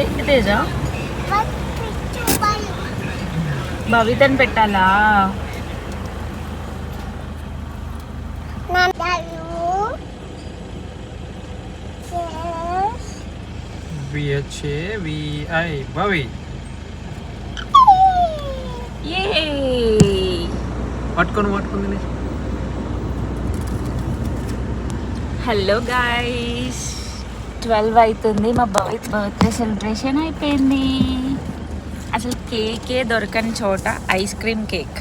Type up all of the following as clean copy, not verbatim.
ఏంటి తేజ? భవితని పెట్టాలా? భవి. పట్టుకుంది. హలో గాయ్స్, 12 అవుతుంది. మా భవిత్ బర్త్డే సెలబ్రేషన్ అయిపోయింది. అసలు కేకే దొరకని చోట ice cream cake.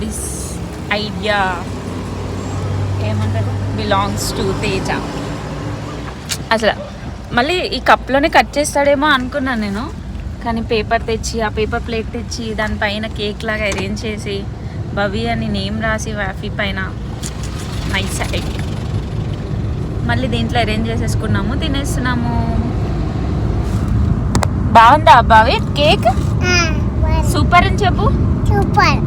This idea ఏమంటారు, బిలాంగ్స్ టు తేజ. అసలు మళ్ళీ ఈ కప్లోనే కట్ చేస్తాడేమో అనుకున్నాను నేను, కానీ పేపర్ తెచ్చి ఆ పేపర్ ప్లేట్ తెచ్చి దానిపైన కేక్ లాగా అరేంజ్ చేసి భవి అని నేమ్ రాసి వాఫీ పైన నైస్ ఐడియా. మళ్ళీ దీంట్లో అరేంజ్ చేసేసుకున్నాము, తినేస్తున్నాము. బాగుందా భవి కేక్? సూపర్ అని చెప్పు. సూపర్.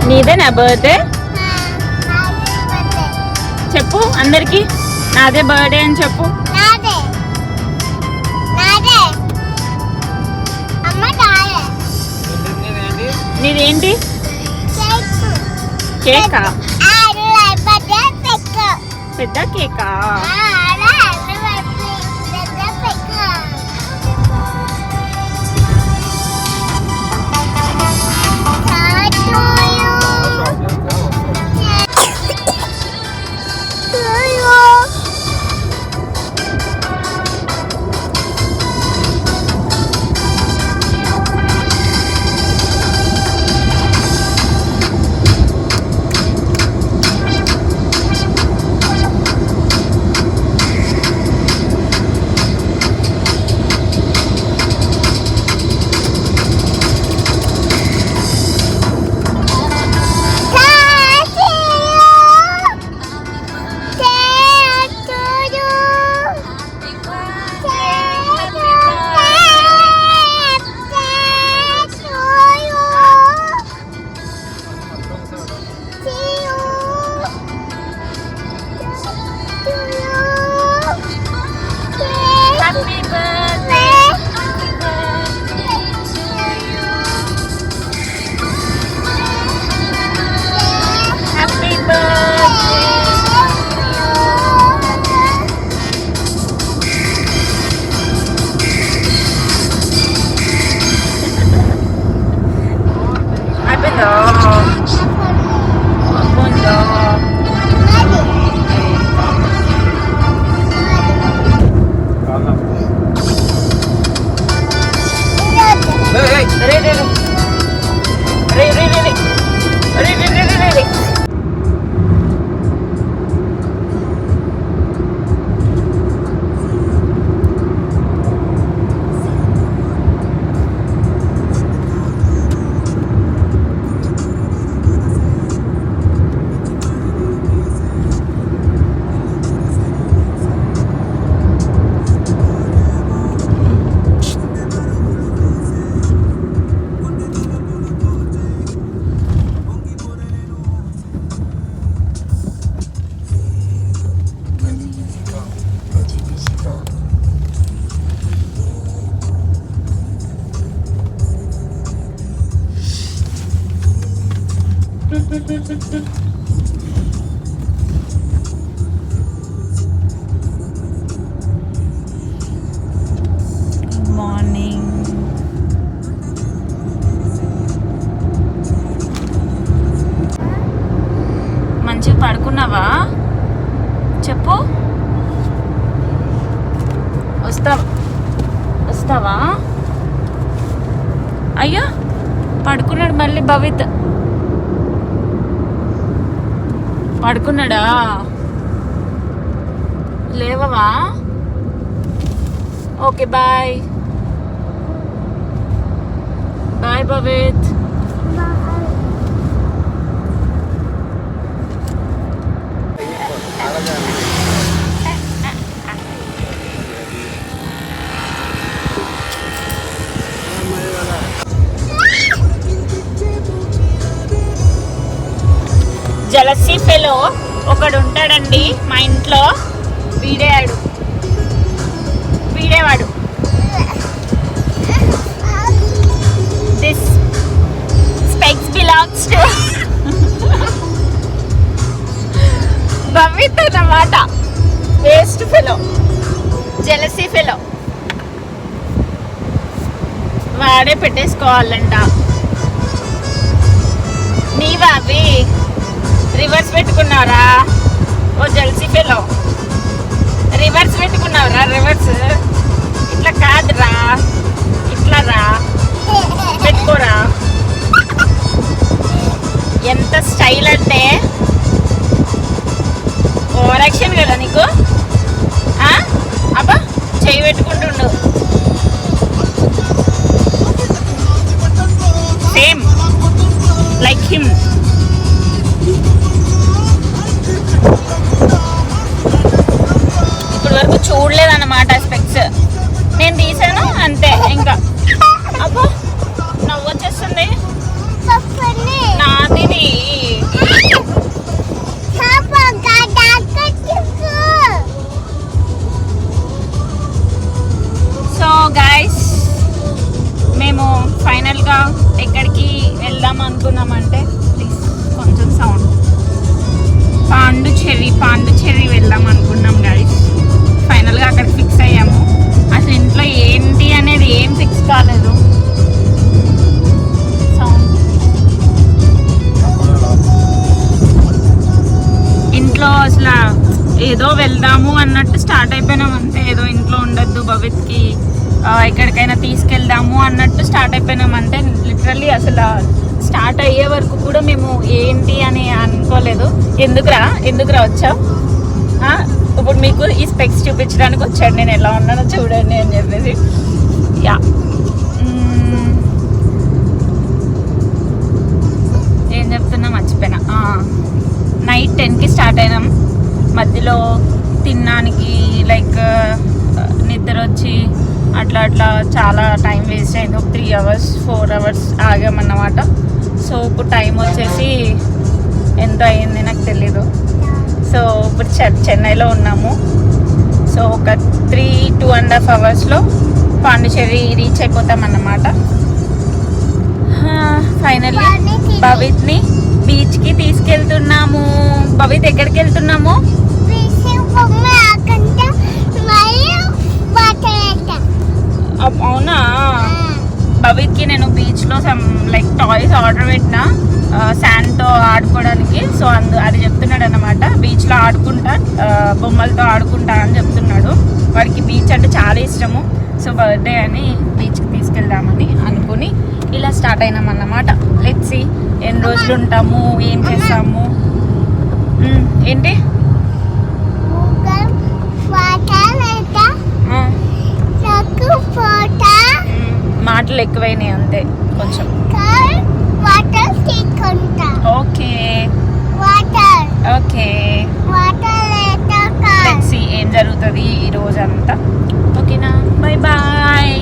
నీదే నా బర్త్డే చెప్పు అందరికి. నాదే బర్త్డే అని చెప్పు. నీదేంటి? కేకా? పెద్ద కేకా? మంచిగా పడుకున్నావా? చెప్పు. వస్తావా? అయ్యో పడుకున్నాడు మళ్ళీ భవిత్. పడుకున్నాడా? లేవవా? Okay bye bye Bhavit. Jealousy fellow ఒకడు ఉంటాడండి మా ఇంట్లో. వీడేవాడు. This specs belongs to Bhavit అన్నమాట. Waste fellow, jealousy fellow. వాడే పెట్టేసుకోవాలంట. నీవా అవి? రివర్స్ పెట్టుకున్నారా? ఓ జల్సీ ఫెలో, రివర్స్ పెట్టుకున్నావురా? రివర్స్ ఇట్లా కాదురా, ఇట్లా రా, పెట్టుకోరా. ఎంత స్టైల్ అంటే ఓవర్ యాక్షన్ కదా నీకు. అబ్బా చెయ్యి పెట్టుకుంటుండు. Same like him. ఇప్పుడు వరకు చూడలేదన్నమాట స్పెక్స్. నేను తీసాను అంతే. ఇంకా అబ్బో నవ్వు వచ్చేస్తుంది నాది. సో గైస్, మేము ఫైనల్గా ఎక్కడికి వెళ్దాం అనుకున్నామంటే, ప్లీజ్ కొంచెం సౌండ్, పాండుచెర్రీ వెళ్దాం అనుకున్నాం గైస్. ఫైనల్గా అక్కడ ఫిక్స్ అయ్యాము. అసలు ఇంట్లో ఏంటి అనేది ఏం ఫిక్స్ కాలేదు. ఇంట్లో అసలు ఏదో వెళ్దాము అన్నట్టు స్టార్ట్ అయిపోయినాం అంతే. ఏదో ఇంట్లో ఉండద్దు, భవిత్కి ఎక్కడికైనా తీసుకెళ్దాము అన్నట్టు స్టార్ట్ అయిపోయినాం అంతే. లిటరల్లీ అసలు స్టార్ట్ అయ్యే వరకు కూడా మేము ఏంటి అని అనుకోలేదు. ఎందుకురా వచ్చావు? ఇప్పుడు మీకు ఈ స్పెక్స్ చూపించడానికి వచ్చాడు, నేను ఎలా ఉన్నానో చూడండి అని చెప్పేసి. యా, ఏం చెప్తున్నా మర్చిపోయినా. నైట్ 10కి స్టార్ట్ అయినాం. మధ్యలో తినడానికి లైక్ నిద్ర వచ్చి అట్లా చాలా టైం వేస్ట్ అయింది. ఒక 3 hours 4 hours ఆగామన్నమాట. సో ఇప్పుడు టైం వచ్చేసి ఎంత అయింది నాకు తెలీదు. సో ఇప్పుడు చెన్నైలో ఉన్నాము. సో ఒక 2.5 hours పాండిచేరి రీచ్ అయిపోతామన్నమాట. ఫైనల్లీ భవిత్ని బీచ్కి తీసుకెళ్తున్నాము. భవిత్ ఎక్కడికి వెళ్తున్నాము? అవునా? భవిత్కి నేను బీచ్లో లైక్ టాయ్స్ ఆర్డర్ పెట్టిన శాండ్తో ఆడుకోవడానికి. సో అది చెప్తున్నాడు అన్నమాట. బీచ్లో ఆడుకుంటా, బొమ్మలతో ఆడుకుంటా అని చెప్తున్నాడు. వాడికి బీచ్ అంటే చాలా ఇష్టము. సో బర్త్డే అని బీచ్కి తీసుకెళ్దామని అనుకుని ఇలా స్టార్ట్ అయినాం అన్నమాట. లెట్స్ సీ ఎన్ని రోజులు ఉంటాము, ఏం చేస్తాము. ఏంటి మాటలు ఎక్కువైనాయి అంతే కొంచెం. ఓకే ఓకే, లెట్స్ సీ ఏం జరుగుతుంది ఈ రోజంతా. ఓకేనా? Bye bye.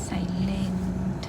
సైలెంట్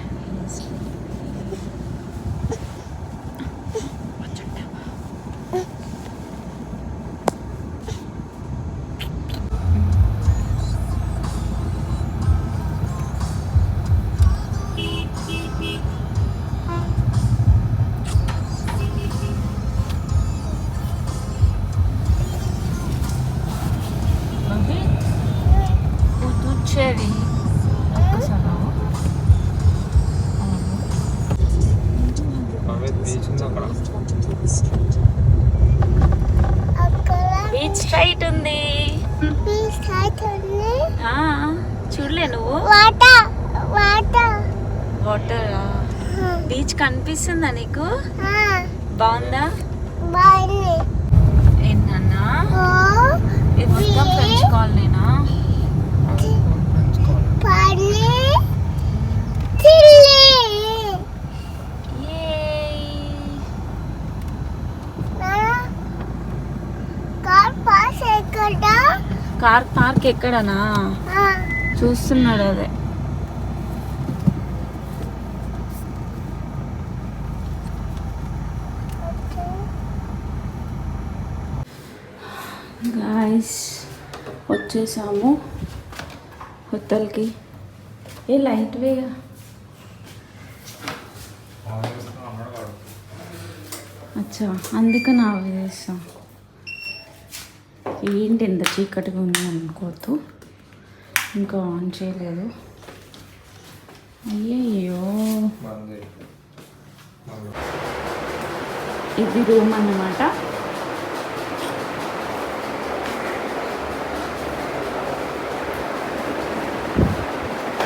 బీచ్ ఉంది అక్కడ. బీచ్ స్ట్రైట్ ఉంది. ఆ, చూడలే నువ్వు? వాటర్ బీచ్ కనిపిస్తుందా నీకు? బాగుందా? ఏంటన్నా ఇది మొత్తం ఫ్రెంచ్ కాలనీనా? కార్ పార్క్ ఎక్కడనా చూస్తున్నాడు అదే. గాయ్స్ వచ్చేసాము హోటల్కి. ఏ లైట్ వేగా. అచ్చా అందుకని ఆవి చేస్తాం. ఏంటి ఎంత చీకటిగా ఉంది అనుకోవద్దు, ఇంకా ఆన్ చేయలేదు. అయ్యయ్యో, ఇది రూమ్ అన్నమాట.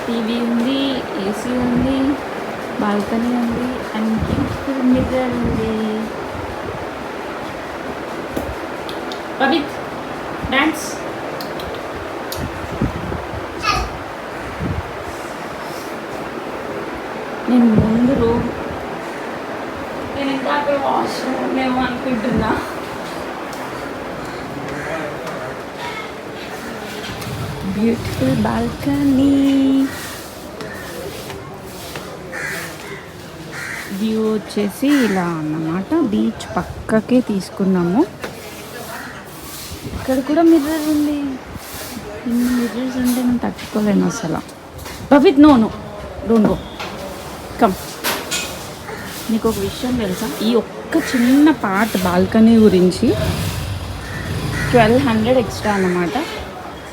టీవీ ఉంది, ఏసీ ఉంది, బాల్కనీ ఉంది అండ్ బ్యూటిఫుల్ మిర్రర్ ఉంది. పవిత్ డాన్స్. నేను ముందు రూమ్, నేను ఇంకా అక్కడ వాష్రూమ్ ఏమో అనుకుంటున్నా. బ్యూటిఫుల్ బాల్కనీ వ్యూ వచ్చేసి ఇలా అన్నమాట. బీచ్ పక్కకే తీసుకున్నాము. ఇక్కడ కూడా మిర్రర్ ఉంది. ఇన్ని మిర్రర్స్ ఉంటే నేను తట్టుకోలేను అసలు. Bhavit no no don't go come. నీకు ఒక విషయం తెలుసా, ఈ ఒక్క చిన్న పార్ట్ బాల్కనీ గురించి 1200 ఎక్స్ట్రా అన్నమాట.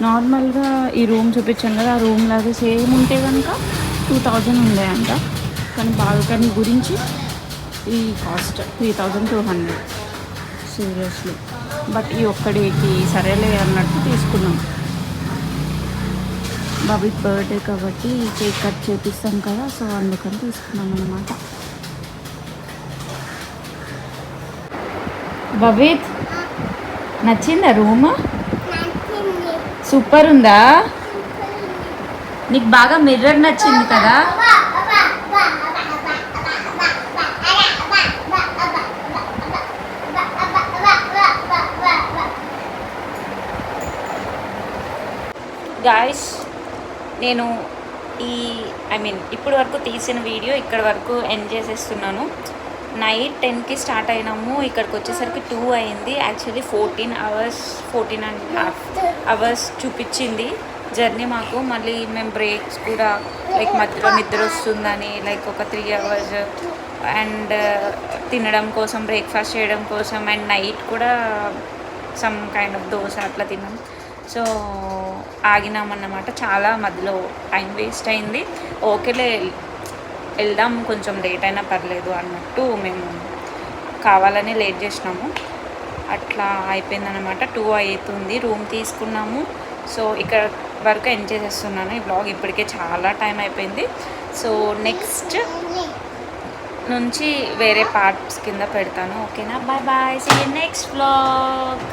నార్మల్గా ఈ రూమ్ చూపించాను కదా, ఆ రూమ్ లాగా సేమ్ ఉంటే కనుక 2000 ఉండే అంట. కానీ బాల్కనీ గురించి ఈ కాస్ట్ 3200 సీరియస్లీ. బట్ ఈ ఒక్కడికి సరేలే అన్నట్టు తీసుకున్నాం. బాబీకి బర్త్డే కాబట్టి కేక్ కట్ చేపిస్తాం కదా, సో అందుకని తీసుకున్నాం అన్నమాట. బబీత్ నచ్చిందా రూమ్? సూపర్ ఉందా? నీకు బాగా మిర్రర్ నచ్చింది కదా? గాయ్స్ నేను ఇప్పటి వరకు తీసిన వీడియో ఇక్కడ వరకు ఎండ్ చేసేస్తున్నాను. నైట్ 10కి స్టార్ట్ అయినాము, ఇక్కడికి వచ్చేసరికి 2 అయింది. యాక్చువల్లీ 14.5 అవర్స్ చూపించింది జర్నీ మాకు. మళ్ళీ మేము బ్రేక్స్ కూడా లైక్ మధ్యలో నిద్ర వస్తుందని లైక్ ఒక 3 అవర్స్ అండ్ తినడం కోసం, బ్రేక్ఫాస్ట్ చేయడం కోసం అండ్ నైట్ కూడా సమ్ కైండ్ ఆఫ్ దోశ అట్లా తిన్నాం. సో ఆగినామన్నమాట. చాలా మధ్యలో టైం వేస్ట్ అయింది. ఓకేలే వెళ్దాం, కొంచెం లేట్ అయినా పర్లేదు అన్నట్టు మేము కావాలని లేట్ చేసినాము. అట్లా అయిపోయిందన్నమాట. 2 అవుతుంది. రూమ్ తీసుకున్నాము. సో ఇక్కడ వరకు ఎండ్ చేసేస్తున్నాను. ఈ బ్లాగ్ ఇప్పటికే చాలా టైం అయిపోయింది. సో నెక్స్ట్ నుంచి వేరే పార్ట్స్ కింద పెడతాను. ఓకేనా? Bye bye, see you next blog.